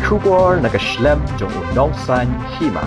Shubor nagaslem jong unongsan hima.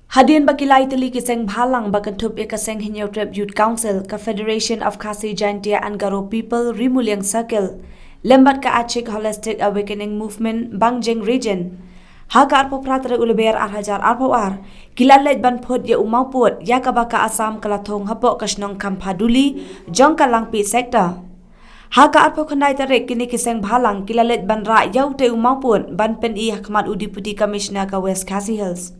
Hadin bakilai teli kiseng bhalang bakantup ikaseng hinyo trip youth council ka Federation of Khasi Jaintia and Garo People Rimuliang Circle lembat ka Achik Holistic Awakening Movement Bangjeng Region haka arpo pratra uleber arhajar arpo ar kilalet ban phot ya umau pot ya kabaka Assam kalathong hapok kasnong kampaduli jong kalangpi sektor haka arpo khandai tarek kini kiseng bhalang kilalet ban ra yau te umau pot ban pen I hakmat udipudi commissioner ka West Khasi Hills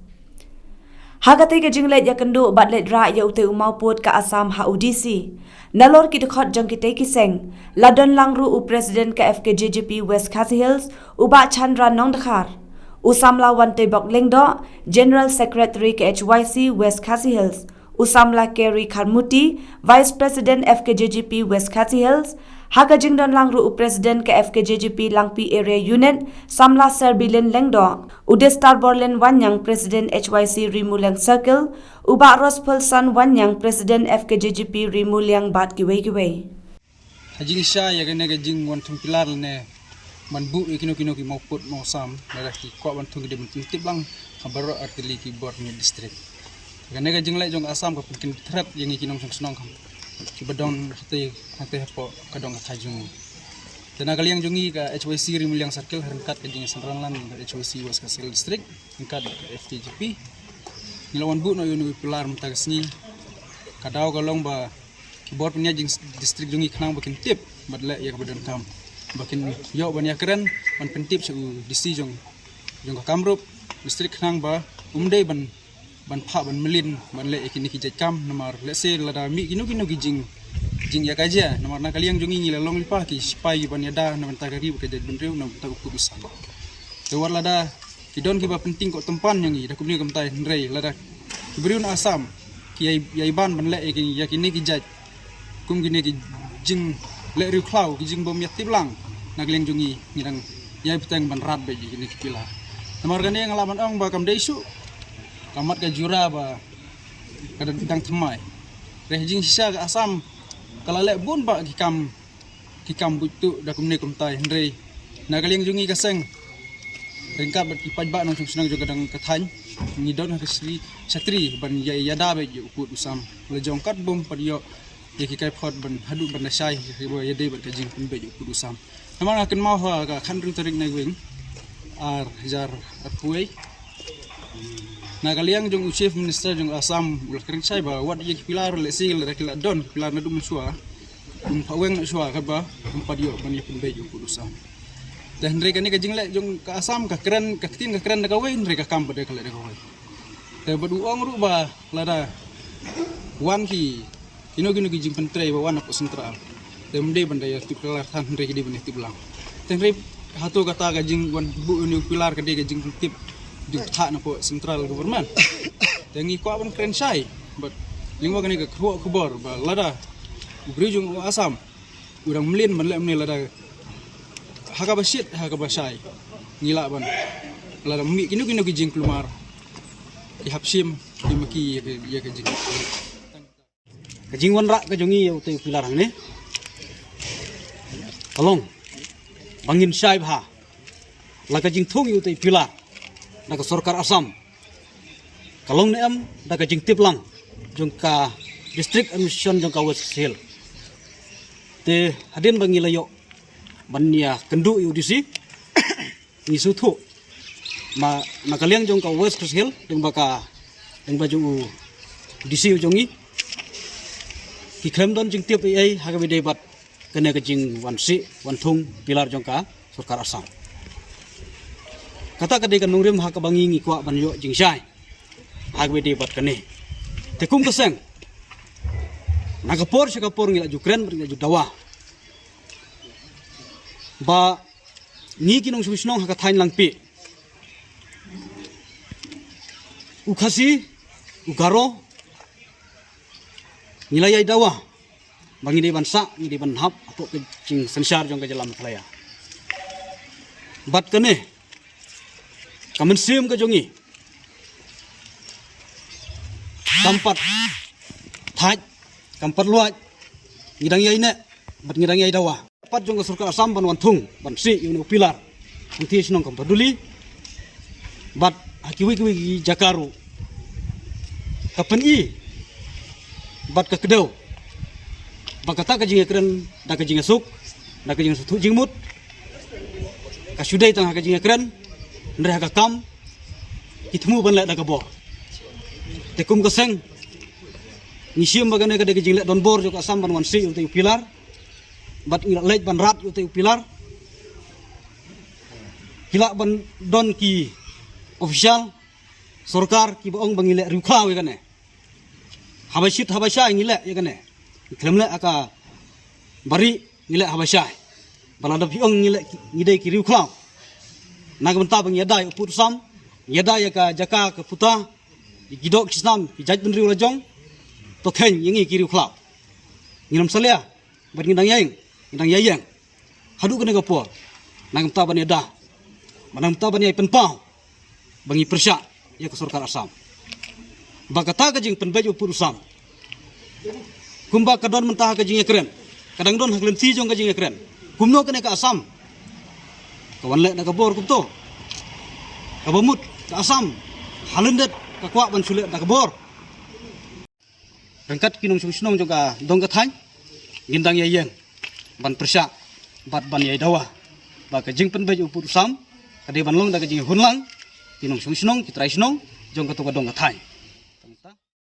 Hagate ke jinglet ya kendu batlet ra ya ute umau pot ka Assam ha UDC. Nalor ki dekhot jong ki teki seng. Ladon langru u president ka FKJJP West Khasi Hills uba Chandra Nongdakhar. Usamla wante bok lengdo General Secretary ke HYC West Khasi Hills. Usamla Kerry Kharmuti Vice President FKJJP West Khasi Hills. Haka jingdon langru u president ke FKJJP Langpi Area Unit Samla Serbilin Lengdo Udestar Borlen Wanyang President HYC Rimuliang Circle Uba Rospel San Wanyang President FKJJP Rimuliang Bat Giwei Hajing Isha ya kena gajing wantung pilar ne manbu ikino ki mauput mau sam darah ki kwa wantung gede bentuk tiblang habaro artili ki bor ni district kena gajing lai jong Assam ka pungkin threat yang ikinom senong kam ki badon hate hapo kadong thajung tena kali yang jongi ka HYC Rimuliang Circle hangkat ka jing sanranlan ka HYC West Khasi District hangkat FKJP nilawan bu no yunu pilar mutagasni kadaw galong ba kibor punya jing distrik jongi khnang bakin tip badla ya kabadan kam bakin yo ban ya keren ban pentip su disi jong ka kamrup distrik khnang ba umdei ban pha ban melin ban le ikini ki kam nomor le se lada mi ginu gijing ya kaja nomor na kaliang jongi ngila long lipa ki spai ban ya da nomor tagari ka jad benreu na ta ku bisa to war lada ki don ki ba penting ko tempan yang i da kumni kam tai nrei lada kibriun Assam ki yai ban ban le ikini yakini ki jad kum gini ki jing le riu klau ki jing bom yat tiblang na kaliang jongi ngirang yai petang ban rat be gini ki pila nomor gani yang laman ong ba kam deisu kamat ka jura ba kada bidang temai rejing sisa ka Assam kala le bun ba ki kam butu da kumne kum tai hendrei na kaliang jungi ka seng ringkap bat ipaj ba nang sunang juga dang kathan ngidon ha sri satri ban ya yada be ju ku usam le jongkat bom padio ye ki kai phot ban hadu ban nasai ribo ye de ban ka jing kun be ju ku usam namang akan mau ha ka khandring tarik na wing ar jar apuai na kaliang jong chief minister jong Assam ulah kering sai ba wat ye pilar le sil le kila don pilar na dum suwa paweng suwa ka ba padio ban ye pun be ju ku usam dan mereka ni kajing le jong ka Assam ka keren ka tin ka keren ka wei mereka kam pada kala ka wei te badu ong ru ba lada wan ki ino gino ki jing pentre ba wan apa sentral te mde banda ya pilar tan mereka di bani tiblang te mereka hatu kata kajing wan bu ni pilar ka de kajing tip di hak na po central government te ngi ko ban keren sai but lingwa kani ka khobor ba lada bri jong Assam urang mlin man le mne lada haka basit haka basai ngila ban lada mi kinu ki jing kelumar ki hapsim ki maki ya ka jing wan ra ka jongi te pilar hang ne along bangin sai bha la ka jing thong yu te pilar na ka sarkar Assam kalong ne am da ka jing tiplang jong ka district admission jong ka West Hill te hadin bangila yo bania kendu UDC ni suthu ma nakaliang jong ka West Hill jong baka jong baju UDC jongi ki klem don jing tiap ai haga be debat kena ka jing wansi wanthung pilar jong ka sarkar Assam kata ka de kan nungrim ha ka bangi ngi kwa ban yo jing sai haga be debat kane te kum keseng nagapor sikapor ngila jukren ber ju dawa ba ni kinong sumisnong haka thain langpi ukhasi ugaro nilai dawa bangi de bansa ni de ban hap apo ke jing sensar jong ka jalam khlaya bat kane kamen sim ka jongi kampat thaj kampat luaj ngidang yai ne bat ngidang yai dawa pat jong surkar Assam ban wan thung ban si yu pilar anti sinong kam peduli bat hakiwi jakaru kapan i bat ka kedau bakata ka jinga kren da ka jinga suk da ka jinga sutu jingmut ka sudai tang ka jinga kren ndre ka kam kitmu ban la da ka bo tekum ka seng nisium bagane ka de jingle don bor jo ka Assam ban wan si yu pilar bat ila lej ban rat yu pilar kila ban don ki official sorkar ki boong bangile rukha we kane habasha ngile ye kane klemle aka bari ngile habasha balada piong ngile ngide ki rukha nagmenta bang yada uput sam yada ya ka jaka ka puta gidok kisnam ki jaj benri ulajong to then yingi ki rukha ngilam salia bat ngidang yayeng hadu kane ka po nagmenta ban yada manamta ban yai penpau bangi persya ya ke surkar Assam bakata ka jing penbaju purusam kumba ka don mentah ka jing keren kadang don haklem si jong ka jing keren kumno kene ka Assam kawan le na ka bor kumto ka bamut ka Assam halendet ka kwa ban sule na ka bor rangkat kinong sunong jong ka dong ka thai gindang yayeng ban persya bat ban yai dawa ba ka jing penbaju purusam kade ban long da ka jing hunlang tinong sunong kitrai sunong jong ka to ka dong ka thai